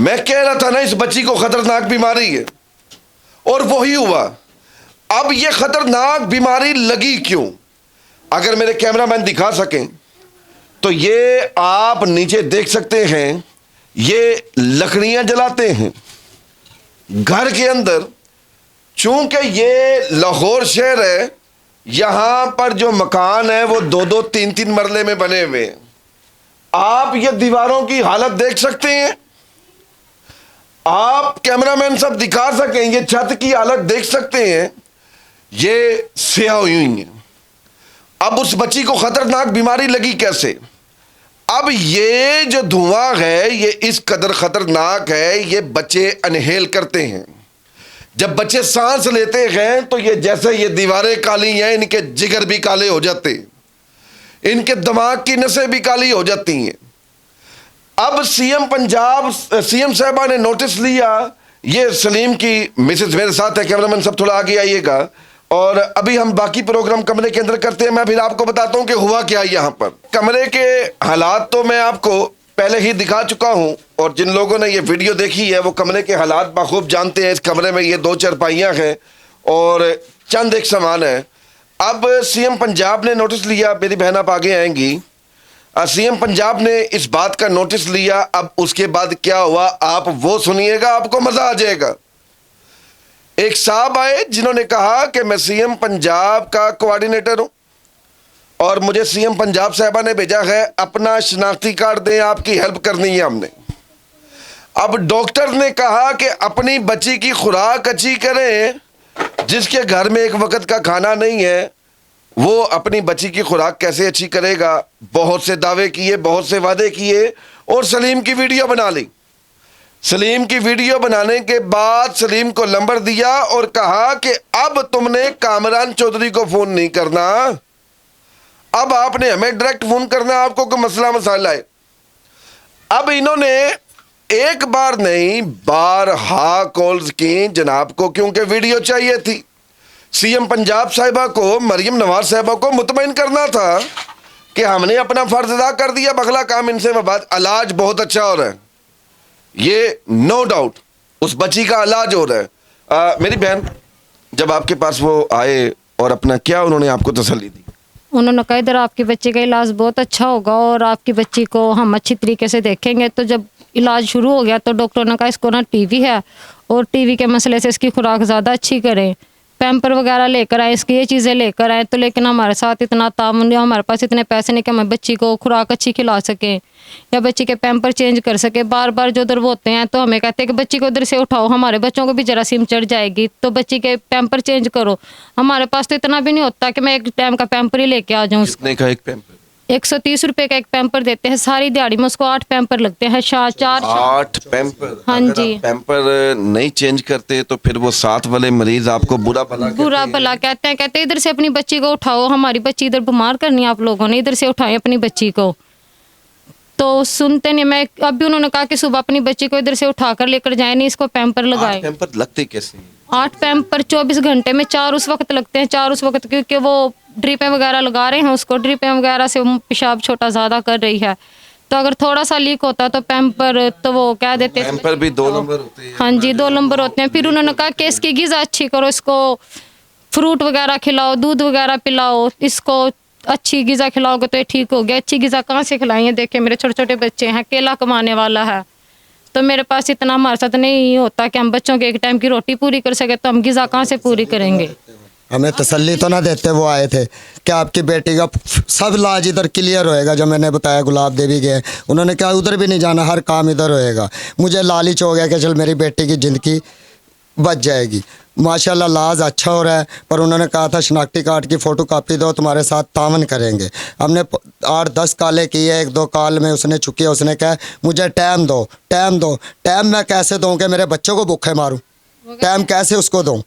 मैं कह रहा था ना इस बच्ची को खतरनाक बीमारी है, और वही हुआ। अब ये खतरनाक बीमारी लगी क्यों? अगर मेरे कैमरामैन दिखा सकें तो ये आप नीचे देख सकते हैं, ये लकड़ियां जलाते हैं घर के अंदर। चूंकि ये लाहौर शहर है, यहां पर जो मकान है वो 2-2, 3-3 मरले में बने हुए हैं। आप ये दीवारों की हालत देख सकते हैं, आप कैमरामैन सब दिखा सकें, ये छत की हालत देख सकते हैं, ये स्याह हुई है। अब उस बच्ची को खतरनाक बीमारी लगी कैसे? अब ये जो धुआं है ये इस कदर खतरनाक है, ये बच्चे इनहेल करते हैं। जब बच्चे सांस लेते हैं तो ये जैसे ये दीवारें काली हैं, इनके जिगर भी काले हो जाते हैं, इनके दिमाग की नसें भी काली हो जाती हैं। अब सीएम साहबा ने नोटिस लिया। ये सलीम की मिसेज मेरे साथ है, कैमरामैन सब थोड़ा आगे आइएगा, और अभी हम बाकी प्रोग्राम कमरे के अंदर करते हैं। मैं फिर आपको बताता हूं कि हुआ क्या यहाँ पर। कमरे के हालात तो मैं आपको पहले ही दिखा चुका हूं, और जिन लोगों ने ये वीडियो देखी है वो कमरे के हालात बाखूब जानते हैं। इस कमरे में ये 2 चारपाइयाँ हैं और चंद एक सामान है। अब सीएम पंजाब ने नोटिस लिया, मेरी बहन आप आगे आएंगी। सीएम पंजाब ने इस बात का नोटिस लिया। अब उसके बाद क्या हुआ आप वो सुनिएगा, आपको मजा आ जाएगा। एक साहब आए जिन्होंने कहा कि मैं सीएम पंजाब का कोऑर्डिनेटर हूं और मुझे सीएम पंजाब साहबा ने भेजा है, अपना शनाख्ती कार्ड दें, आपकी हेल्प करनी है हमने। अब डॉक्टर ने कहा कि अपनी बच्ची की खुराक अच्छी करें, जिसके घर में एक वक्त का खाना नहीं है वो अपनी बच्ची की खुराक कैसे अच्छी करेगा। बहुत से दावे किए, बहुत से वादे किए, और सलीम की वीडियो बना ली। सलीम की वीडियो बनाने के बाद सलीम को नंबर दिया और कहा कि अब तुमने कामरान चौधरी को फोन नहीं करना, अब आपने हमें डायरेक्ट फोन करना, आपको कोई मसला मसाला है। अब इन्होंने एक बार नहीं बारहा कॉल्स की जनाब को, क्योंकि वीडियो चाहिए थी। सीएम पंजाब साहिबा को, मरियम नवाज साहिबा को मुतमईन करना था कि हमने अपना फर्ज अदा कर दिया, बगला काम इनसे मबाद। इलाज बहुत अच्छा हो रहा है, ये नो डाउट उस बच्ची का इलाज हो रहा है। मेरी बहन, जब आपके पास वो आए और अपना क्या उन्होंने आपको तसल्ली दी? उन्होंने कहा इधर आपकी बच्ची का इलाज बहुत अच्छा होगा और आपकी बच्ची को हम अच्छी तरीके से देखेंगे। तो जब इलाज शुरू हो गया तो डॉक्टर ने कहा इसको ना टीवी है और टीवी के मसले से इसकी खुराक ज़्यादा अच्छी करें, पैम्पर वगैरह लेकर आए, इसकी ये चीज़ें लेकर आए। तो लेकिन हमारे साथ इतना तामुन, हमारे पास इतने पैसे नहीं कि हम बच्ची को खुराक अच्छी खिला सकें या बच्ची के पैम्पर चेंज कर सके। बार बार जो उधर वो होते हैं तो हमें कहते हैं कि बच्ची को उधर से उठाओ, हमारे बच्चों को भी जरासीम चढ़ जाएगी, तो बच्ची के पैम्पर चेंज करो। हमारे पास तो इतना भी नहीं होता कि मैं एक टाइम का पैम्पर ही लेके आ जाऊँ। कितने का एक पैम्पर? 130 रुपए का एक पैम्पर देते हैं। सारी दिहाड़ी में उसको 8 पैम्पर लगते हैं। 8 पैम्पर? हाँ जी। पैम्पर नहीं चेंज करते तो फिर वो साथ वाले मरीज आपको बुरा भला कहते हैं इधर से अपनी बच्ची को उठाओ, हमारी बच्ची इधर बीमार करनी है आप लोगों ने, इधर से उठाएं अपनी बच्ची को। तो सुनते नहीं। मैं अभी उन्होंने कहा कि सुबह अपनी बच्ची को इधर से उठाकर लेकर जाए, नहीं इसको पैम्पर लगाए। पैम्पर लगते कैसे? 8 पैम्पर 24 घंटे में 4 उस वक्त लगते हैं। 4 उस वक्त क्योंकि वो ड्रिपें वगैरह लगा रहे हैं उसको, ड्रिपें वगैरह से पेशाब छोटा ज़्यादा कर रही है। तो अगर थोड़ा सा लीक होता तो पैम्पर तो वो कह देते। पैम्पर भी 2 नंबर होते हैं? हाँ जी, 2 नंबर होते हैं। फिर उन्होंने कहा कि इसकी ग़िज़ा अच्छी करो, इसको फ्रूट वगैरह खिलाओ, दूध वगैरह पिलाओ, इसको अच्छी ग़िज़ा खिलाओगे तो ये ठीक हो गया। अच्छी ग़िज़ा कहाँ से खिलाएंगे? देखें मेरे छोटे छोटे बच्चे हैं, केला कमाने वाला है, तो मेरे पास इतना हमारे साथ नहीं होता कि हम बच्चों के एक टाइम की रोटी पूरी कर सके, तो हम ग़िज़ा कहाँ से पूरी करेंगे? हमें तसल्ली तो ना देते। वो आए थे कि आपकी बेटी का सब इलाज इधर क्लियर होएगा। जब मैंने बताया गुलाब देवी गए, उन्होंने कहा उधर भी नहीं जाना, हर काम इधर होएगा। मुझे लालच हो गया कि चल मेरी बेटी की ज़िंदगी बच जाएगी। माशाल्लाह इलाज अच्छा हो रहा है, पर उन्होंने कहा था शनाख्ती कार्ड की फ़ोटो कापी दो, तुम्हारे साथ तावन करेंगे। हमने 8-10 कॉलें की है, 1-2 कॉल में उसने चुकी है। उसने कहा मुझे टाइम दो, टाइम दो। टाइम मैं कैसे दूँ कि मेरे बच्चों को भूखे मारूँ? टाइम कैसे उसको दूँ?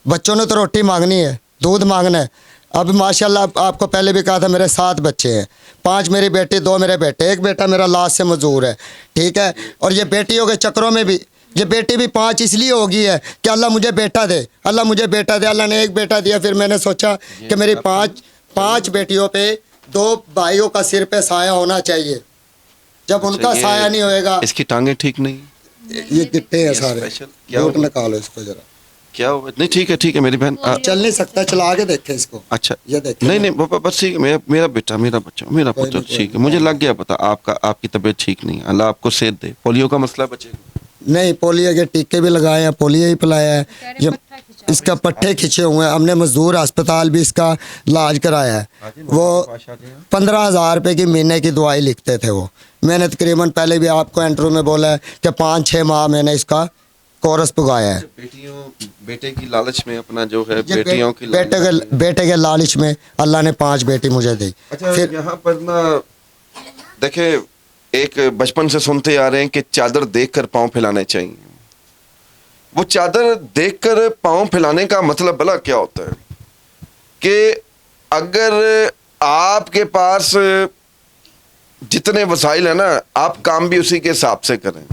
बच्चों ने तो रोटी मांगनी है, दूध मांगना है। अब माशाल्लाह आपको पहले भी कहा था मेरे 7 बच्चे हैं, 5 मेरी बेटी, 2 मेरे बेटे, एक बेटा मेरा लास्ट से मजदूर है, ठीक है। और ये बेटियों के चक्करों में भी, ये बेटी भी 5 इसलिए होगी है कि अल्लाह मुझे बेटा दे, अल्लाह मुझे बेटा दे। अल्लाह ने एक बेटा दिया, फिर मैंने सोचा कि मेरी 5 बेटियों पे 2 भाइयों का सिर पे साया होना चाहिए। जब उनका साया नहीं होएगा। इसकी टांगें ठीक नहीं? ये गिट्टे हैं सारे, स्पेशल क्या वोट हुआ? निकालो इसको जरा। क्या हुआ? नहीं ठीक है मेरी बहन चल नहीं सकता, चला के देखे इसको। अच्छा ये देखे नहीं बस ठीक है, मेरा बेटा मेरा बच्चा मेरा कोई पुत्र नहीं, ठीक है, कोई मुझे नहीं। लग गया पता आपकी तबीयत ठीक नहीं है, अल्लाह आपको सेहत दे। पोलियो का मसला बचेगा। नहीं, पोलियो के टीके भी लगाए हैं, पोलियो ही पिलाया है। ये इसका पट्टे खिंचे हुए हैं, हमने मजदूर अस्पताल भी इसका इलाज कराया है। वो 15,000 रुपये की महीने की दवाई लिखते थे वो। मैंने तकरीबन पहले भी आपको इंटरव्यू में बोला है कि 5-6 माह मैंने इसका कोर्स पुगाया है। बेटे की लालच में अपना जो है ये बेटियों की बेटे के लालच में अल्लाह ने 5 बेटी मुझे दी। अच्छा फिर यहाँ पर ना देखे, एक बचपन से सुनते आ रहे हैं कि चादर देखकर पांव फैलाने चाहिए। वो चादर देखकर पांव फैलाने का मतलब भला क्या होता है कि अगर आपके पास जितने वसाइल है ना, आप काम भी उसी के हिसाब से करें।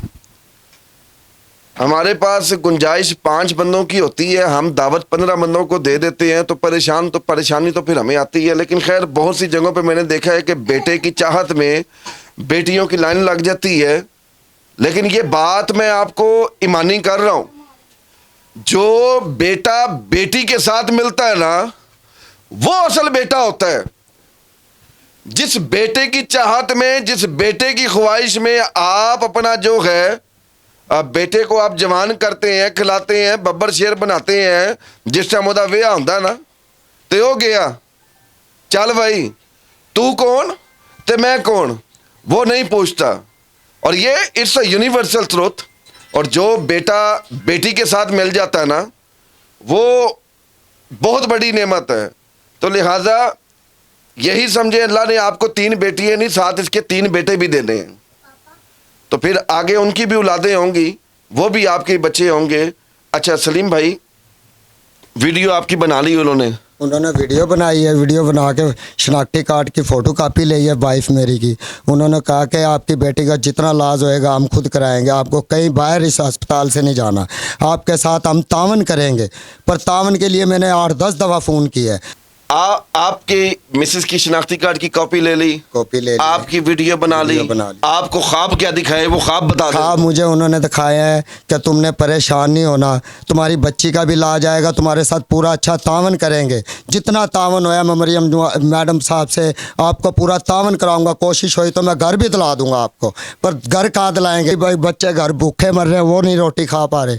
हमारे पास गुंजाइश 5 बंदों की होती है, हम दावत 15 बंदों को दे देते हैं तो परेशानी तो फिर हमें आती है। लेकिन खैर बहुत सी जगहों पे मैंने देखा है कि बेटे की चाहत में बेटियों की लाइन लग जाती है। लेकिन ये बात मैं आपको ईमानी कर रहा हूं, जो बेटा बेटी के साथ मिलता है ना, वो असल बेटा होता है। जिस बेटे की चाहत में, जिस बेटे की ख्वाहिश में आप अपना जो है बेटे को आप जवान करते हैं, खिलाते हैं, बब्बर शेर बनाते हैं, जिस टाइम ਉਹਦਾ ਵਿਆਹ ਹੁੰਦਾ ना तो हो गया, चल भाई तू कौन ते मैं कौन, वो नहीं पूछता। और ये इट्स अ यूनिवर्सल ट्रुथ। और जो बेटा बेटी के साथ मिल जाता है ना, वो बहुत बड़ी नेमत है। तो लिहाजा यही समझे, अल्लाह ने आपको 3 बेटियां नहीं, साथ इसके 3 बेटे भी देने हैं। तो फिर आगे उनकी भी औलादें होंगी, वो भी आपके बच्चे होंगे। अच्छा सलीम भाई, वीडियो आपकी बना ली उन्होंने वीडियो बनाई है, वीडियो बना के शनाख्ती कार्ड की फ़ोटो कापी ली है वाइफ मेरी की। उन्होंने कहा कि आपकी बेटी का जितना इलाज होएगा हम खुद कराएंगे, आपको कहीं बाहर इस अस्पताल से नहीं जाना, आपके साथ हम तावन करेंगे। पर तावन के लिए मैंने 8-10 दफ़ा फ़ोन किया है। आपके मिसेस की शनाख्ती कार्ड की कॉपी ले ली, आपकी वीडियो बना ली। आपको ख्वाब क्या दिखाए, वो ख्वाब बता दो। ख्वाब मुझे उन्होंने दिखाया है कि तुमने परेशान नहीं होना, तुम्हारी बच्ची का भी इलाज आएगा, तुम्हारे साथ पूरा अच्छा तावन करेंगे। जितना तावन होया मैं मरियम मैडम साहब से आपको पूरा तावन कराऊंगा। कोशिश हुई तो मैं घर भी दिला दूंगा आपको, पर घर कहाँ दिलाएंगे भाई, बच्चे घर भूखे मर रहे हैं, वो नहीं रोटी खा पा रहे।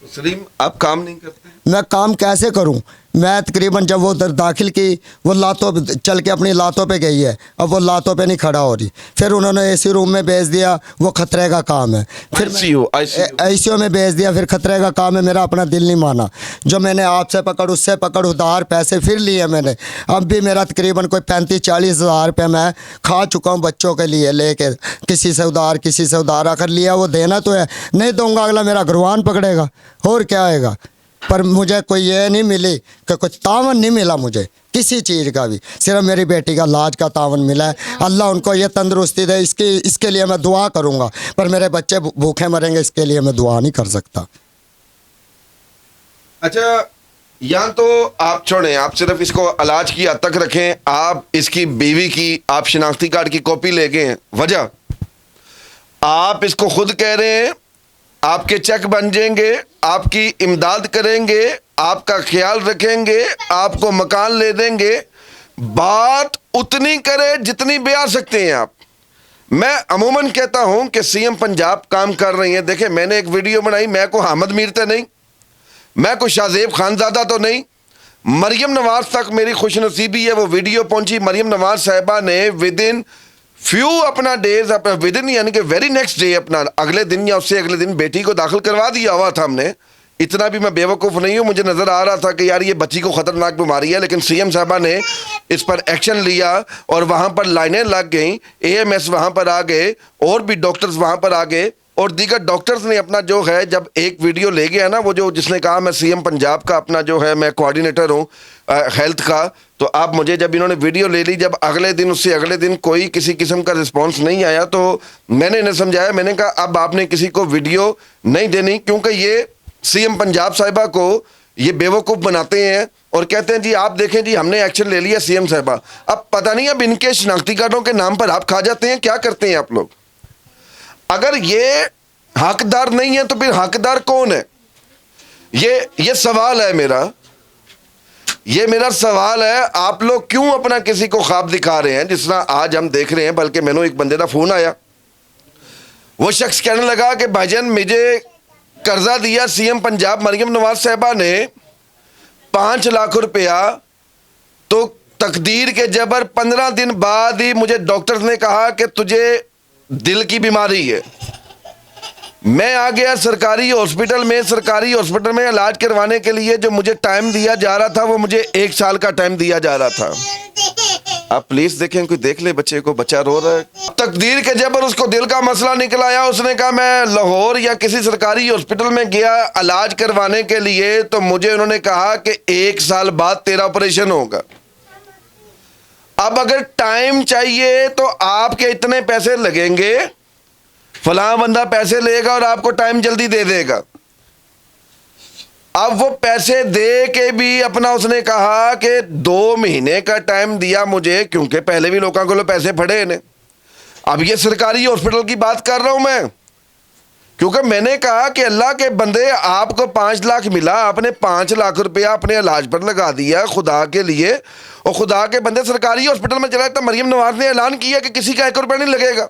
सलीम आप काम नहीं करते? मैं काम कैसे करूं? मैं तकरीबन जब वो उधर दाखिल की, वो लातों चल के अपनी लातों पे गई है, अब वो लातों पे नहीं खड़ा हो रही। फिर उन्होंने एसी रूम में भेज दिया, वो खतरे का काम है। फिर ICU में भेज दिया, फिर खतरे का काम है। मेरा अपना दिल नहीं माना, जो मैंने आपसे पकड़ उससे पकड़ उधार पैसे फिर लिए मैंने। अब भी मेरा तकरीबन कोई 35-40 हज़ार रुपये मैं खा चुका हूँ बच्चों के लिए लेके, किसी से उधार आकर लिया, वो देना तो है, नहीं दूँगा अगला मेरा गुरबान पकड़ेगा और क्या आएगा। पर मुझे कोई ये नहीं मिली कि कुछ तावन नहीं मिला मुझे किसी चीज़ का भी, सिर्फ मेरी बेटी का इलाज का तावन मिला है। अल्लाह उनको ये तंदुरुस्ती दे, इसके लिए मैं दुआ करूँगा, पर मेरे बच्चे भूखे मरेंगे इसके लिए मैं दुआ नहीं कर सकता। अच्छा यहाँ तो आप छोड़ें, आप सिर्फ इसको इलाज की हद तक रखें। आप इसकी बीवी की आप शनाख्ती कार्ड की कॉपी ले गए, वजह आप इसको खुद कह रहे हैं आपके चेक बन जाएंगे, आपकी इमदाद करेंगे, आपका ख्याल रखेंगे, आपको मकान ले देंगे। बात उतनी करे जितनी बयान सकते हैं आप। मैं अमूमन कहता हूं कि सीएम पंजाब काम कर रही है। देखें मैंने एक वीडियो बनाई, मैं को हामिद मीर तो नहीं, मैं को शाहजेब खानजादा तो नहीं, मरियम नवाज तक मेरी खुशनसीबी है वो वीडियो पहुंची। मरियम नवाज साहिबा ने विद इन फ्यू अपना डेज, अपना विद इन यानी कि वेरी नेक्स्ट डे, अपना अगले दिन या उससे अगले दिन बेटी को दाखिल करवा दिया हुआ था हमने। इतना भी मैं बेवकूफ़ नहीं हूँ, मुझे नज़र आ रहा था कि यार ये बच्ची को ख़तरनाक बीमारी है, लेकिन सीएम साहबा ने इस पर एक्शन लिया और वहाँ पर लाइनें लग गई, AMS वहाँ पर आ गए और भी डॉक्टर्स वहाँ पर आ गए और दीगर डॉक्टर्स ने अपना जो है, जब एक वीडियो ले गया ना, वो जो जिसने कहा मैं सीएम पंजाब का अपना जो है मैं कोऑर्डिनेटर हूँ हेल्थ का, तो आप मुझे जब इन्होंने वीडियो ले ली, जब अगले दिन उससे अगले दिन कोई किसी किस्म का रिस्पांस नहीं आया, तो मैंने इन्हें समझाया, मैंने कहा अब आपने किसी को वीडियो नहीं देनी, क्योंकि ये सीएम पंजाब साहिबा को ये बेवकूफ़ बनाते हैं और कहते हैं जी आप देखें जी हमने एक्शन ले लिया सीएम साहिबा। अब पता नहीं अब इनके शनाख्ती कार्डों के नाम पर आप खा जाते हैं, क्या करते हैं आप लोग? अगर ये हकदार नहीं है तो फिर हकदार कौन है? ये सवाल है मेरा, ये मेरा सवाल है। आप लोग क्यों अपना किसी को ख्वाब दिखा रहे हैं जिस तरह आज हम देख रहे हैं? बल्कि मैंने एक बंदे का फोन आया, वो शख्स कहने लगा कि भाईजान मुझे कर्जा दिया सीएम पंजाब मरियम नवाज साहिबा ने 5 लाख रुपया, तो तकदीर के जबर 15 दिन बाद ही मुझे डॉक्टर ने कहा कि तुझे दिल की बीमारी है। मैं आ गया सरकारी हॉस्पिटल में इलाज करवाने के लिए। जो मुझे टाइम दिया जा रहा था वो मुझे 1 साल का टाइम दिया जा रहा था। आप प्लीज देखें, कोई देख ले बच्चे को, बच्चा रो रहा है। तकदीर के जबर उसको दिल का मसला निकल आया। उसने कहा मैं लाहौर या किसी सरकारी हॉस्पिटल में गया इलाज करवाने के लिए, तो मुझे उन्होंने कहा कि 1 साल बाद तेरा ऑपरेशन होगा। अब अगर टाइम चाहिए तो आपके इतने पैसे लगेंगे, फलां बंदा पैसे लेगा और आपको टाइम जल्दी दे देगा। अब वो पैसे दे के भी अपना उसने कहा कि 2 महीने का टाइम दिया मुझे, क्योंकि पहले भी लोगों को पैसे फड़े ने। अब ये सरकारी हॉस्पिटल की बात कर रहा हूं मैं, क्योंकि मैंने कहा कि अल्लाह के बंदे आपको 5 लाख मिला, आपने 5 लाख रुपया अपने इलाज पर लगा दिया खुदा के लिए, और खुदा के बंदे सरकारी हॉस्पिटल में चला। तो मरियम नवाज ने ऐलान किया कि किसी का 1 रुपया नहीं लगेगा।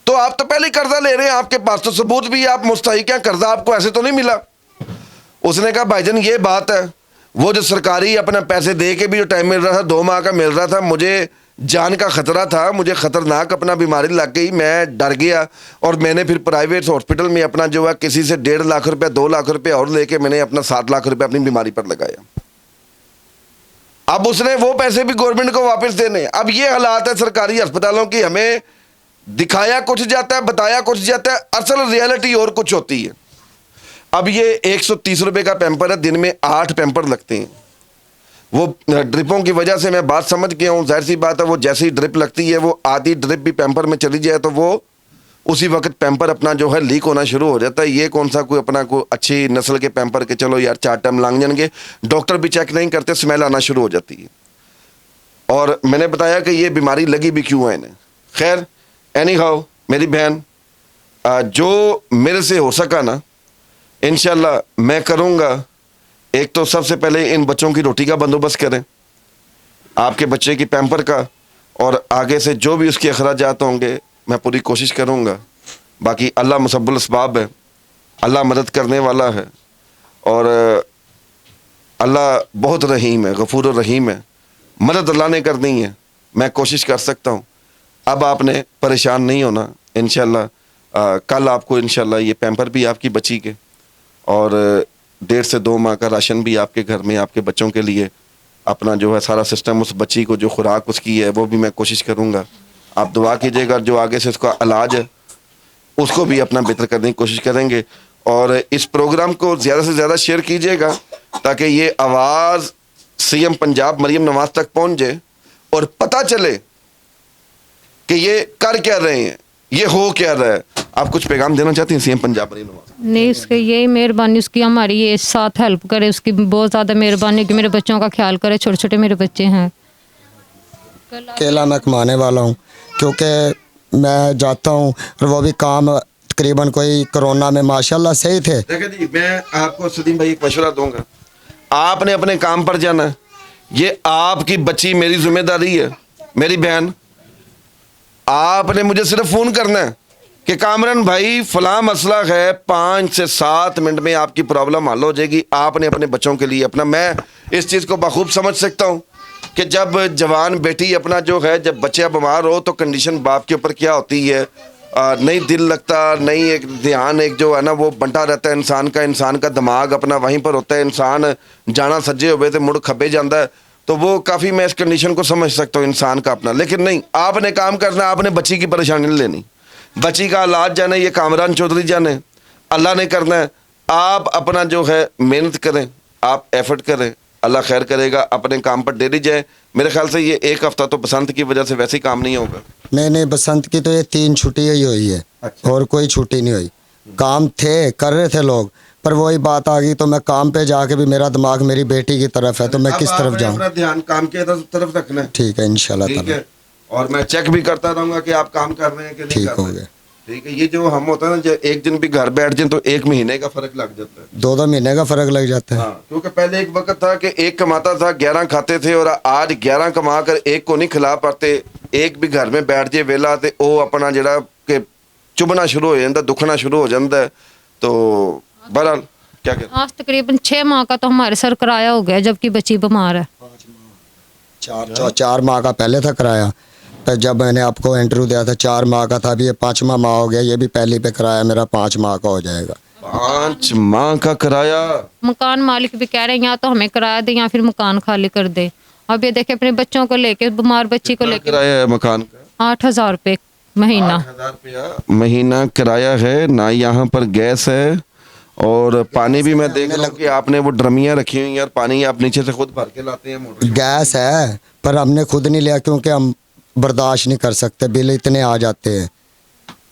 तो आप तो पहले कर्जा ले रहे हैं, आपके पास तो सबूत भी है, आप मुस्तहिक हैं, कर्जा आपको ऐसे तो नहीं मिला। उसने कहा भाईजान ये बात है, वो जो सरकारी अपना पैसे दे के भी जो टाइम मिल रहा था 2 माह का मिल रहा था, मुझे जान का खतरा था, मुझे खतरनाक अपना बीमारी लग गई, मैं डर गया और मैंने फिर प्राइवेट हॉस्पिटल में अपना जो है किसी से 1.5 लाख रुपया 2 लाख रुपया और लेके मैंने अपना 7 लाख रुपया अपनी बीमारी पर लगाया। अब उसने वो पैसे भी गवर्नमेंट को वापस देने। अब ये हालात है सरकारी अस्पतालों की, हमें दिखाया कुछ जाता है, बताया कुछ जाता है, असल रियलिटी और कुछ होती है। अब ये 130 रुपये का पैम्पर है, दिन में 8 पैम्पर लगते हैं। वो ड्रिपों की वजह से मैं बात समझ गया हूँ, जाहिर सी बात है, वो जैसी ड्रिप लगती है, वो आधी ड्रिप भी पैम्पर में चली जाए तो वो उसी वक्त पैम्पर अपना जो है लीक होना शुरू हो जाता है। ये कौन सा कोई अपना कोई अच्छी नस्ल के पैम्पर के चलो यार 4 टाइम लंघ जाएंगे, डॉक्टर भी चेक नहीं करते, स्मेल आना शुरू हो जाती है। और मैंने बताया कि ये बीमारी लगी भी क्यों है इन्हें। खैर एनी हाउ मेरी बहन, जो मेरे से हो सका ना इंशाल्लाह मैं करूँगा। एक तो सबसे पहले इन बच्चों की रोटी का बंदोबस्त करें, आपके बच्चे की पैम्पर का, और आगे से जो भी उसके अखराजात होंगे मैं पूरी कोशिश करूँगा। बाकी अल्लाह मुसब्बुल अस्बाब है, अल्लाह मदद करने वाला है, और अल्लाह बहुत रहीम है, गफूर और रहीम है। मदद अल्लाह ने करनी है, मैं कोशिश कर सकता हूँ। अब आपने परेशान नहीं होना इंशाल्लाह। कल आपको इंशाल्लाह ये पैम्पर भी आपकी बच्ची के और 1.5 से 2 माह का राशन भी आपके घर में आपके बच्चों के लिए अपना जो है सारा सिस्टम, उस बच्ची को जो खुराक उसकी है वो भी मैं कोशिश करूँगा। आप दुआ कीजिएगा, जो आगे से उसका इलाज है उसको भी अपना बेहतर करने की कोशिश करेंगे। और इस प्रोग्राम को ज़्यादा से ज़्यादा शेयर कीजिएगा ताकि ये आवाज़ सीएम पंजाब मरियम नवाज तक पहुँच जाए और पता चले कि ये कर क्या रहे हैं, ये हो क्या रहा है। आप कुछ पैगाम देना चाहती हैं सीएम पंजाब मरियम नवाज? नहीं, उसकी यही मेहरबानी, उसकी हमारी ये साथ हेल्प करे, उसकी बहुत ज़्यादा मेहरबानी कि मेरे बच्चों का ख्याल करे। छोटे छोटे मेरे बच्चे हैं। अकेला मैं कमाने वाला हूँ, क्योंकि मैं जाता हूँ और वो भी काम तकरीबन कोई कोरोना में माशाल्लाह सही थे। देखिए जी, मैं आपको सलीम भाई एक मशवरा दूंगा, आपने अपने काम पर जाना है। ये आपकी बच्ची मेरी जिम्मेदारी है। मेरी बहन, आपने मुझे सिर्फ फ़ोन करना है कि कामरान भाई फ़लाँ मसला है, 5 से 7 मिनट में आपकी प्रॉब्लम हल हो जाएगी। आपने अपने बच्चों के लिए अपना, मैं इस चीज़ को बखूब समझ सकता हूँ कि जब जवान बेटी अपना जो है, जब बच्चा बीमार हो तो कंडीशन बाप के ऊपर क्या होती है, नहीं दिल लगता, नहीं एक ध्यान एक जो है ना वो बंटा रहता है इंसान का दिमाग अपना वहीं पर होता है। इंसान जाना सज्जे हुए तो मुड़ खब्बे जाता है, तो वो काफ़ी मैं इस कंडीशन को समझ सकता हूँ इंसान का अपना। लेकिन नहीं, आपने काम करना, आपने बच्ची की परेशानी नहीं लेनी, बच्ची का इलाज जाने ये कामरान चौधरी जाने, अल्लाह ने करना है। आप अपना जो है मेहनत करें, आप एफर्ट करें, अल्लाह खैर करेगा। अपने काम पर डेली जाए। मेरे ख्याल से ये 1 हफ्ता तो बसंत की वजह से वैसे ही काम नहीं होगा। नहीं, बसंत की तो ये 3 छुट्टी ही हुई है। अच्छा। और कोई छुट्टी नहीं हुई। काम थे, कर रहे थे लोग, पर वही बात आ गई तो मैं काम पे जाके भी मेरा दिमाग मेरी बेटी की तरफ है, तो मैं किस तरफ जाऊँ? अपना ध्यान काम की तरफ रखना है। ठीक है इंशाल्लाह ठीक ताला। है, और मैं चेक भी करता रहूँगा कि आप काम कर रहे हैं कि नहीं ठीक कर हो रहे। गया। ठीक है, ये जो हम होता है ना, जो एक दिन भी घर बैठ जाए तो 1 महीने का फर्क लग जाता है। 2-2 महीने का फर्क लग जाता है। हाँ, क्योंकि पहले एक वक्त था कि एक कमाता था 11 खाते थे, और आज 11 कमा कर एक को नहीं खिला पाते। एक भी घर में बैठ जाए वेला ते वो अपना जड़ा कि चुभना शुरू हो जाता, दुखना शुरू हो जाता है। तो बहरहाल क्या कहते आज तकरीबन 6 माह का तो हमारे सर किराया हो गया, जबकि बच्ची बीमार है। 4 माह का पहले था किराया, पर जब मैंने आपको इंटरव्यू दिया था 4 माह का था, अभी ये 5वां माह हो गया। ये भी पहले पे किराया मेरा 5 माह का हो जाएगा। 5 माह का किराया? मकान मालिक भी कह रहे हैं या तो हमें किराया दे या फिर मकान खाली कर दे। अब ये देखे अपने बच्चों को लेके, बीमार बच्ची को कितना लेके किराया है मकान का? 8,000 रुपये महीना। 8,000 रुपया महीना किराया है ना। यहाँ पर गैस है और पानी भी मैं देख रहा हूँ कि आपने वो ड्रमियाँ रखी हुई हैं, और पानी आप नीचे से खुद भर के लाते हैं मोटर से? गैस है पर हमने खुद नहीं लिया, क्योंकि हम बर्दाश्त नहीं कर सकते, बिल इतने आ जाते हैं।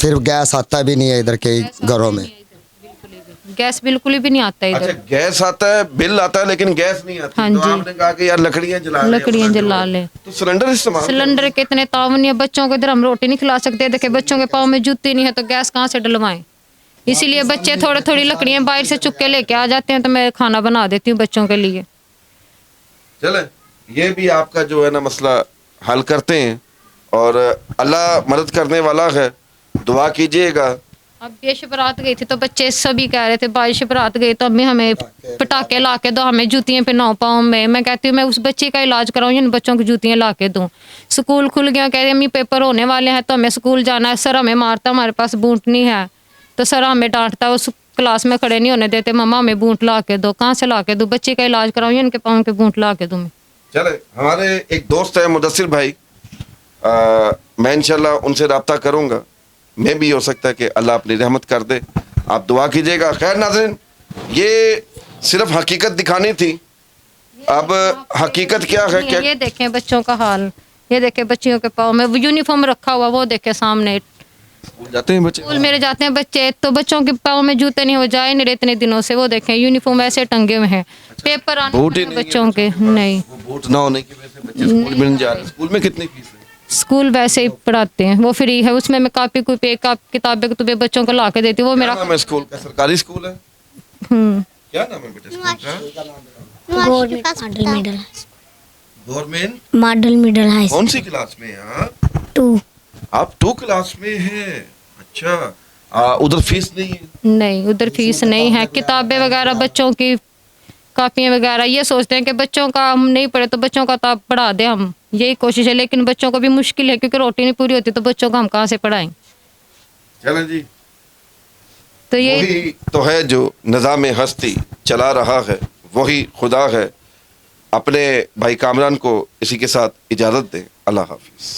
फिर गैस आता भी नहीं है इधर के घरों में। गैस बिल्कुल भी नहीं आता अच्छा, इधर। गैस आता है, बिल आता है, लेकिन गैस नहीं आती। हाँ तो जी। आपने कहा कि यार लकड़ियाँ जला लें, लकड़ियाँ अपना जला जो- लें। तो सिलेंडर इस्तेमाल सिलेंडर के इतने तावन है, बच्चों को इधर हम रोटी नहीं खिला सकते। देखे बच्चों के पाँव में जूते नहीं है तो गैस कहाँ से डलवाएं। इसीलिए बच्चे थोड़ी लकड़ियाँ बाहर से चुप के लेके आ जाते हैं, तो मैं खाना बना देती हूँ बच्चों के लिए। चले, ये भी आपका जो है ना मसला हल करते हैं, और अल्लाह मदद करने वाला है। दुआ कीजिएगा। अब ये शिवरात गई थी तो बच्चे सभी कह रहे थे भाई शिवरात गई तो अम्मी हमें पटाखे ला के दो, हमें जूतियाँ पहनाओ पाँव में। मैं कहती हूँ मैं उस बच्चे का इलाज कराऊँ, इन बच्चों की जूतियाँ ला के दूँ। स्कूल खुल गया, कह रहे अम्मी पेपर होने वाले हैं तो हमें स्कूल जाना है। सर हमें मारता, हमारे पास बूट नहीं है। तो सर हमें डांटता, उस क्लास में खड़े नहीं होने देते। मम्मा हमें बूट ला के दो। कहाँ से ला के दूँ? बच्चे का इलाज कराऊँ, इनके पाँव के बूट ला के दूँ मैं। चले, हमारे एक दोस्त है मुदस्सिर भाई, मैं इंशाल्लाह उनसे रब्ता करूंगा। मैं भी हो सकता है कि अल्लाह अपनी रहमत कर दे। आप दुआ कीजिएगा। खैर नाज़रीन, ये सिर्फ हकीकत दिखानी थी। अब हकीकत क्या है? क्या ये देखें बच्चों का हाल, ये देखें बच्चियों के पाँव में यूनिफॉर्म रखा हुआ, वो देखे सामने। स्कूल जाते हैं बच्चे? स्कूल मेरे जाते हैं बच्चे, तो बच्चों के पाँव में जूते नहीं हो जाए नहीं रहे इतने दिनों से। वो देखें यूनिफॉर्म ऐसे टंगे हुए हैं। पेपर आने बूट ही वाले नहीं है बच्चों के नहीं। वो बूट ना होने की वजह से बच्चे स्कूल में नहीं जा रहे। स्कूल में कितनी फीस है? स्कूल वैसे ही पढ़ाते हैं, वो फ्री है। उसमें मैं कापी कुपी किताबें कुतुबे बच्चों को ला के देती हूँ। वो मेरा क्या नाम है स्कूल का? सरकारी स्कूल है? हम्म। क्या नाम है बेटे स्कूल का? Government model middle government model middle high कौन सी क्लास में है आप? 2। आप 2 क्लास में हैं? अच्छा, उधर फीस नहीं है? नहीं उधर फीस नहीं है। किताबें वगैरह बच्चों की कापियाँ वगैरह, ये सोचते हैं कि बच्चों का हम नहीं पढ़े तो बच्चों का तो पढ़ा दें हम, यही कोशिश है। लेकिन बच्चों को भी मुश्किल है क्योंकि रोटी नहीं पूरी होती, तो बच्चों को हम कहाँ से पढ़ाएं। चलें जी, तो ये वही तो है जो निज़ाम हस्ती चला रहा है, वही खुदा है। अपने भाई कामरान को इसी के साथ इजाज़त दें। अल्लाह हाफिज़।